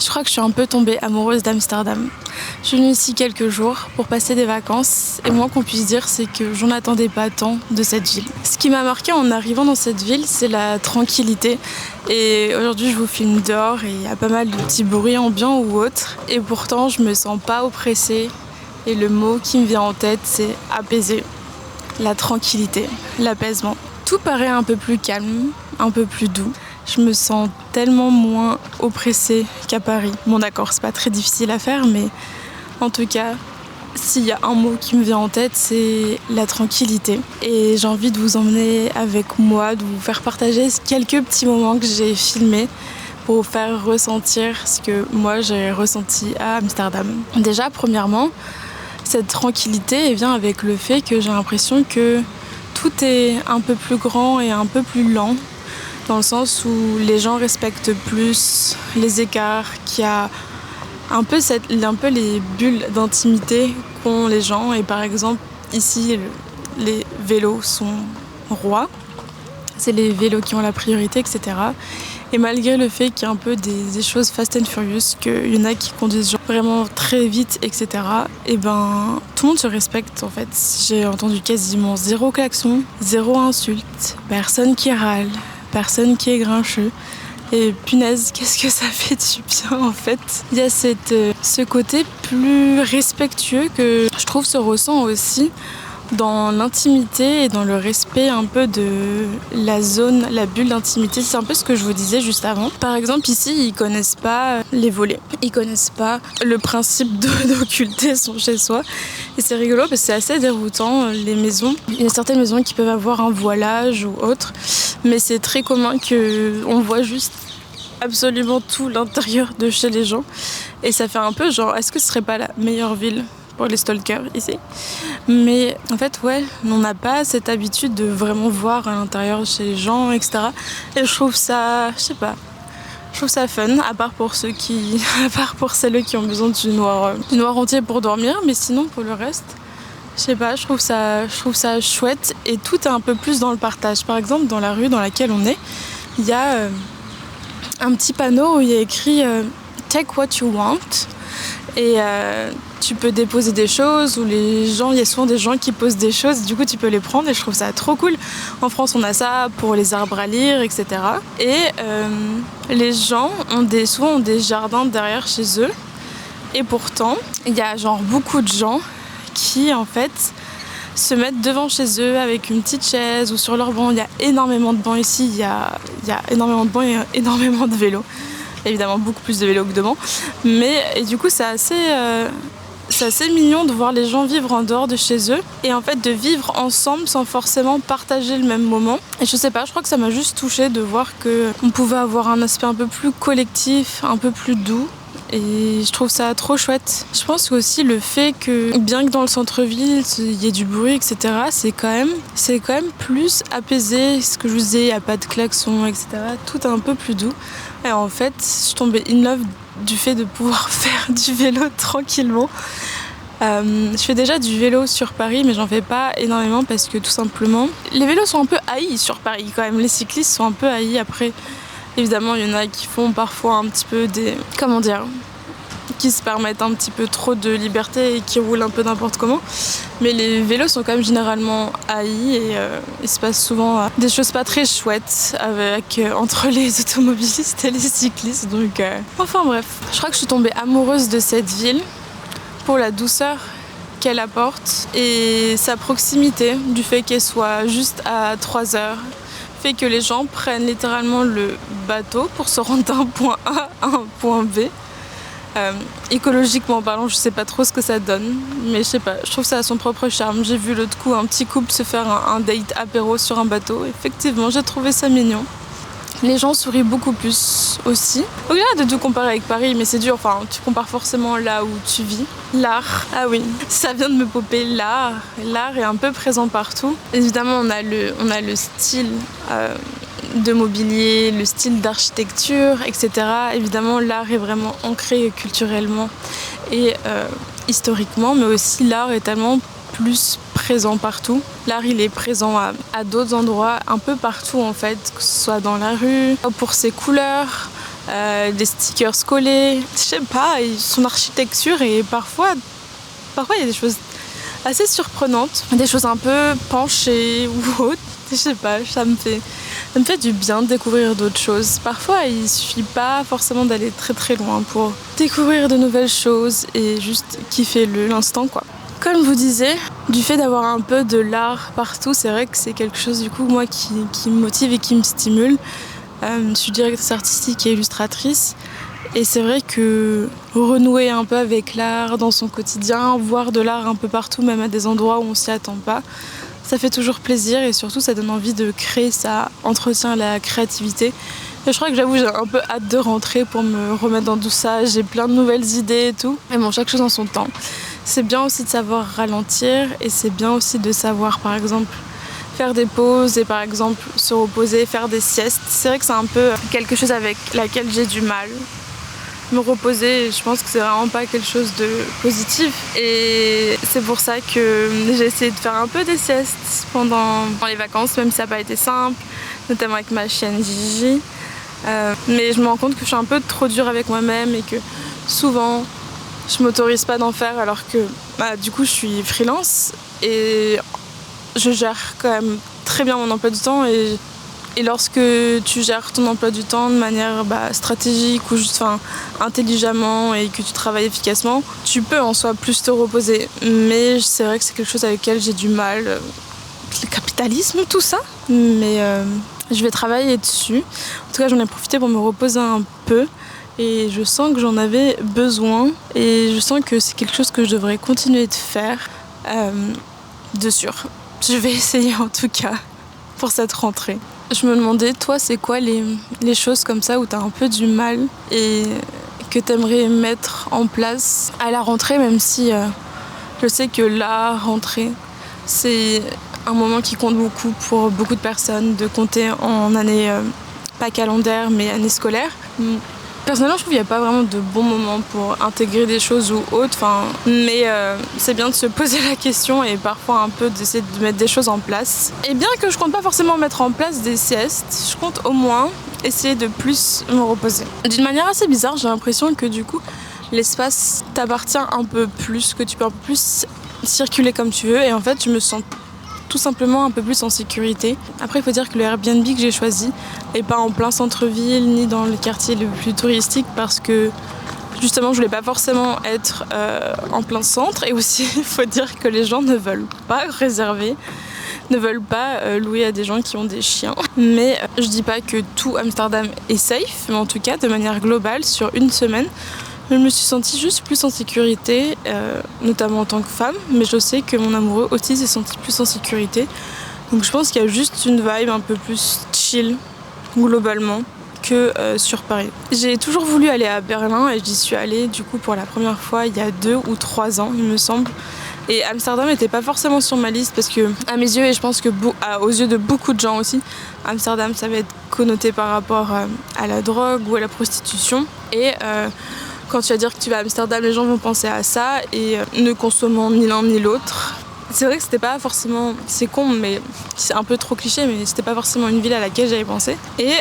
Je crois que je suis un peu tombée amoureuse d'Amsterdam. Je suis venue ici quelques jours pour passer des vacances et moi qu'on puisse dire c'est que j'en attendais pas tant de cette ville. Ce qui m'a marqué en arrivant dans cette ville, c'est la tranquillité. Et aujourd'hui je vous filme dehors et il y a pas mal de petits bruits ambiants ou autres. Et pourtant je me sens pas oppressée et le mot qui me vient en tête c'est apaisé. La tranquillité, l'apaisement. Tout paraît un peu plus calme, un peu plus doux. Je me sens tellement moins oppressée qu'à Paris. Bon d'accord, c'est pas très difficile à faire, mais en tout cas, s'il y a un mot qui me vient en tête, c'est la tranquillité. Et j'ai envie de vous emmener avec moi, de vous faire partager quelques petits moments que j'ai filmés pour vous faire ressentir ce que moi j'ai ressenti à Amsterdam. Déjà, premièrement, cette tranquillité vient avec le fait que j'ai l'impression que tout est un peu plus grand et un peu plus lent, dans le sens où les gens respectent plus les écarts, qu'il y a un peu les bulles d'intimité qu'ont les gens. Et par exemple, ici, les vélos sont rois. C'est les vélos qui ont la priorité, etc. Et malgré le fait qu'il y a un peu des choses fast and furious, qu'il y en a qui conduisent genre vraiment très vite, etc. Et ben, tout le monde se respecte en fait. J'ai entendu quasiment zéro klaxon, zéro insulte, personne qui râle, personne qui est grincheux. Et punaise, qu'est-ce que ça fait du bien en fait. Il y a ce côté plus respectueux que je trouve se ressent aussi dans l'intimité et dans le respect un peu de la zone, la bulle d'intimité. C'est un peu ce que je vous disais juste avant. Par exemple, ici, ils connaissent pas les volets. Ils connaissent pas le principe d'occulter son chez-soi. Et c'est rigolo parce que c'est assez déroutant, les maisons. Il y a certaines maisons qui peuvent avoir un voilage ou autre, mais c'est très commun qu'on voit juste absolument tout l'intérieur de chez les gens. Et ça fait un peu genre, est-ce que ce serait pas la meilleure ville pour les stalkers ici? Mais en fait, ouais, on n'a pas cette habitude de vraiment voir à l'intérieur chez les gens, etc. Et je trouve ça, je sais pas, je trouve ça fun, à part pour celles qui ont besoin du noir entier pour dormir, mais sinon pour le reste, je sais pas, je trouve ça chouette et tout est un peu plus dans le partage. Par exemple, dans la rue dans laquelle on est, il y a un petit panneau où il y a écrit Take what you want. Et tu peux déposer des choses, ou il y a souvent des gens qui posent des choses, du coup tu peux les prendre et je trouve ça trop cool. En France on a ça pour les arbres à lire, etc. Et les gens souvent ont des jardins derrière chez eux, et pourtant il y a genre beaucoup de gens qui en fait se mettent devant chez eux avec une petite chaise ou sur leur banc. Il y a énormément de bancs ici, il y a énormément de bancs et énormément de vélos. Évidemment beaucoup plus de vélos que de bancs, et du coup c'est assez mignon de voir les gens vivre en dehors de chez eux et en fait de vivre ensemble sans forcément partager le même moment. Et je sais pas, je crois que ça m'a juste touchée de voir qu'on pouvait avoir un aspect un peu plus collectif, un peu plus doux. Et je trouve ça trop chouette. Je pense aussi le fait que, bien que dans le centre-ville, il y ait du bruit, etc., c'est quand même plus apaisé. Ce que je vous disais, il n'y a pas de klaxon, etc. Tout est un peu plus doux. Et en fait, je suis tombée in love du fait de pouvoir faire du vélo tranquillement. Je fais déjà du vélo sur Paris, mais j'en fais pas énormément parce que tout simplement, les vélos sont un peu haïs sur Paris quand même. Les cyclistes sont un peu haïs. Après, évidemment, il y en a qui font parfois un petit peu qui se permettent un petit peu trop de liberté et qui roulent un peu n'importe comment. Mais les vélos sont quand même généralement haïs et il se passe souvent des choses pas très chouettes entre les automobilistes et les cyclistes. Donc, enfin bref, je crois que je suis tombée amoureuse de cette ville pour la douceur qu'elle apporte et sa proximité, du fait qu'elle soit juste à 3 heures. Fait que les gens prennent littéralement le bateau pour se rendre d'un point A à un point B. Écologiquement parlant, je sais pas trop ce que ça donne, mais je sais pas, je trouve ça a son propre charme. J'ai vu l'autre coup un petit couple se faire un date apéro sur un bateau. Effectivement, j'ai trouvé ça mignon. Les gens sourient beaucoup plus aussi. Au-delà de tout comparer avec Paris, mais c'est dur, enfin, tu compares forcément là où tu vis. L'art, ah oui, ça vient de me popper, l'art. L'art est un peu présent partout. Évidemment, on a le style de mobilier, le style d'architecture, etc. Évidemment, l'art est vraiment ancré culturellement et historiquement, mais aussi l'art est tellement plus présent partout. L'art, il est présent à d'autres endroits, un peu partout en fait, que ce soit dans la rue, pour ses couleurs, des stickers collés, je sais pas, et son architecture et parfois il y a des choses assez surprenantes, des choses un peu penchées ou autres, je sais pas, ça me fait du bien de découvrir d'autres choses. Parfois il suffit pas forcément d'aller très très loin pour découvrir de nouvelles choses et juste kiffer l'instant quoi. Comme je vous disais, du fait d'avoir un peu de l'art partout, c'est vrai que c'est quelque chose du coup moi qui me motive et qui me stimule. Je suis directrice artistique et illustratrice et c'est vrai que renouer un peu avec l'art dans son quotidien, voir de l'art un peu partout, même à des endroits où on s'y attend pas, ça fait toujours plaisir et surtout ça donne envie de créer, ça entretient la créativité. Et je crois que j'avoue j'ai un peu hâte de rentrer pour me remettre dans tout ça, j'ai plein de nouvelles idées et tout, mais bon chaque chose en son temps. C'est bien aussi de savoir ralentir et c'est bien aussi de savoir par exemple faire des pauses et par exemple se reposer, faire des siestes. C'est vrai que c'est un peu quelque chose avec laquelle j'ai du mal. Me reposer, je pense que c'est vraiment pas quelque chose de positif et c'est pour ça que j'ai essayé de faire un peu des siestes pendant les vacances, même si ça n'a pas été simple, notamment avec ma chienne Gigi. Mais je me rends compte que je suis un peu trop dure avec moi-même et que souvent je m'autorise pas d'en faire alors que du coup je suis freelance et je gère quand même très bien mon emploi du temps et lorsque tu gères ton emploi du temps de manière stratégique ou juste intelligemment et que tu travailles efficacement, tu peux en soi plus te reposer. Mais c'est vrai que c'est quelque chose avec lequel j'ai du mal. Le capitalisme, tout ça. Mais je vais travailler dessus. En tout cas, j'en ai profité pour me reposer un peu. Et je sens que j'en avais besoin. Et je sens que c'est quelque chose que je devrais continuer de faire. De sûr. Je vais essayer en tout cas pour cette rentrée. Je me demandais, toi, c'est quoi les choses comme ça où t'as un peu du mal et que t'aimerais mettre en place à la rentrée, même si je sais que la rentrée, c'est un moment qui compte beaucoup pour beaucoup de personnes, de compter en année, pas calendaire, mais année scolaire. Personnellement, je trouve qu'il n'y a pas vraiment de bon moment pour intégrer des choses ou autres, mais c'est bien de se poser la question et parfois un peu d'essayer de mettre des choses en place. Et bien que je compte pas forcément mettre en place des siestes, je compte au moins essayer de plus me reposer. D'une manière assez bizarre, j'ai l'impression que du coup, l'espace t'appartient un peu plus, que tu peux un peu plus circuler comme tu veux et en fait, je me sens tout simplement un peu plus en sécurité. Après, il faut dire que le Airbnb que j'ai choisi n'est pas en plein centre-ville ni dans le quartier le plus touristique parce que justement, je voulais pas forcément être en plein centre et aussi, il faut dire que les gens ne veulent pas réserver, ne veulent pas louer à des gens qui ont des chiens. Mais je dis pas que tout Amsterdam est safe, mais en tout cas, de manière globale, sur une semaine, je me suis sentie juste plus en sécurité, notamment en tant que femme, mais je sais que mon amoureux aussi s'est senti plus en sécurité. Donc je pense qu'il y a juste une vibe un peu plus chill, globalement, que sur Paris. J'ai toujours voulu aller à Berlin et j'y suis allée du coup pour la première fois il y a 2 ou 3 ans, il me semble. Et Amsterdam n'était pas forcément sur ma liste parce que, à mes yeux, et je pense que aux yeux de beaucoup de gens aussi, Amsterdam ça va être connoté par rapport à la drogue ou à la prostitution. Et quand tu vas dire que tu vas à Amsterdam, les gens vont penser à ça et ne consommant ni l'un ni l'autre. C'est vrai que c'était pas forcément, c'est con, mais c'est un peu trop cliché, mais c'était pas forcément une ville à laquelle j'avais pensé. Et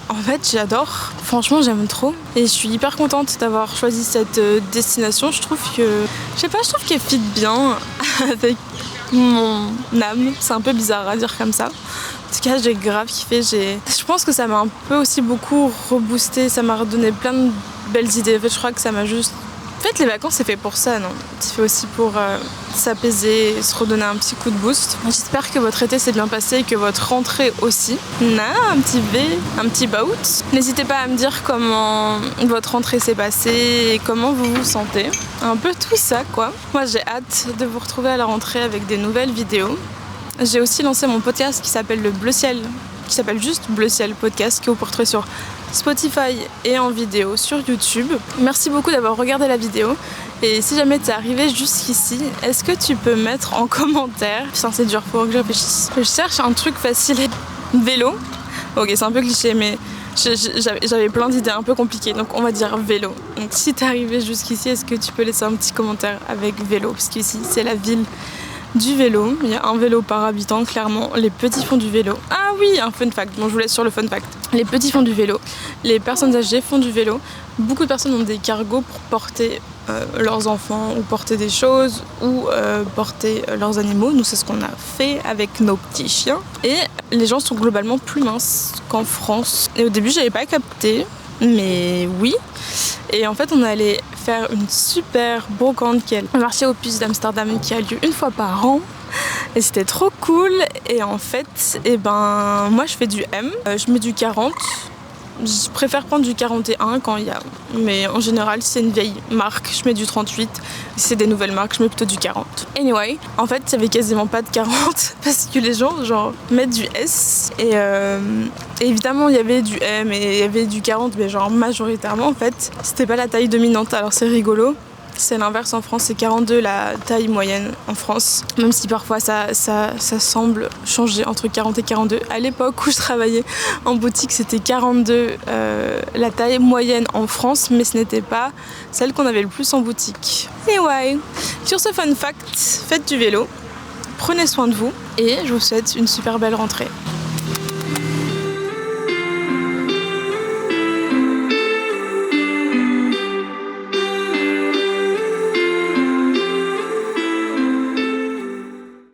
en fait, j'adore. Franchement, j'aime trop. Et je suis hyper contente d'avoir choisi cette destination. Je trouve qu'elle fit bien avec mon âme. C'est un peu bizarre à dire comme ça. En tout cas, j'ai grave kiffé. Je pense que ça m'a un peu aussi beaucoup reboosté. Ça m'a redonné plein de belles idées. En fait, je crois que ça m'a juste... En fait, les vacances, c'est fait pour ça, non? C'est fait aussi pour s'apaiser et se redonner un petit coup de boost. J'espère que votre été s'est bien passé et que votre rentrée aussi. Un petit bout. N'hésitez pas à me dire comment votre rentrée s'est passée et comment vous vous sentez. Un peu tout ça, quoi. Moi, j'ai hâte de vous retrouver à la rentrée avec des nouvelles vidéos. J'ai aussi lancé mon podcast qui s'appelle le Bleu Ciel, qui s'appelle juste Bleu Ciel Podcast, que vous pouvez retrouver sur Spotify et en vidéo sur YouTube. Merci beaucoup d'avoir regardé la vidéo. Et si jamais t'es arrivé jusqu'ici, est-ce que tu peux mettre en commentaire... Putain, c'est dur, faut que je réfléchisse. Je cherche un truc facile. Vélo. Ok, c'est un peu cliché, mais j'avais plein d'idées un peu compliquées, donc on va dire vélo. Donc si t'es arrivé jusqu'ici, est-ce que tu peux laisser un petit commentaire avec vélo? Parce qu'ici, c'est la ville du vélo. Il y a un vélo par habitant, clairement. Les petits font du vélo. Ah oui, un fun fact. Bon, je vous laisse sur le fun fact. Les petits font du vélo. Les personnes âgées font du vélo. Beaucoup de personnes ont des cargos pour porter leurs enfants ou porter des choses ou porter leurs animaux. Nous, c'est ce qu'on a fait avec nos petits chiens. Et les gens sont globalement plus minces qu'en France. Et au début, j'avais pas capté, mais oui. Et en fait, on allait faire une super brocante qui est un marché aux puces d'Amsterdam qui a lieu une fois par an. Et c'était trop cool. Et en fait, moi, je fais du M. Je mets du 40. Je préfère prendre du 41 quand il y a. Mais en général, si c'est une vieille marque, je mets du 38. Si c'est des nouvelles marques, je mets plutôt du 40. Anyway, en fait, il y avait quasiment pas de 40 parce que les gens, mettent du S. Et évidemment, il y avait du M et il y avait du 40, mais majoritairement, en fait, c'était pas la taille dominante. Alors c'est rigolo. C'est l'inverse en France, c'est 42 la taille moyenne en France. Même si parfois ça semble changer entre 40 et 42. À l'époque où je travaillais en boutique, c'était 42 la taille moyenne en France, mais ce n'était pas celle qu'on avait le plus en boutique. Et ouais, sur ce fun fact, faites du vélo, prenez soin de vous et je vous souhaite une super belle rentrée.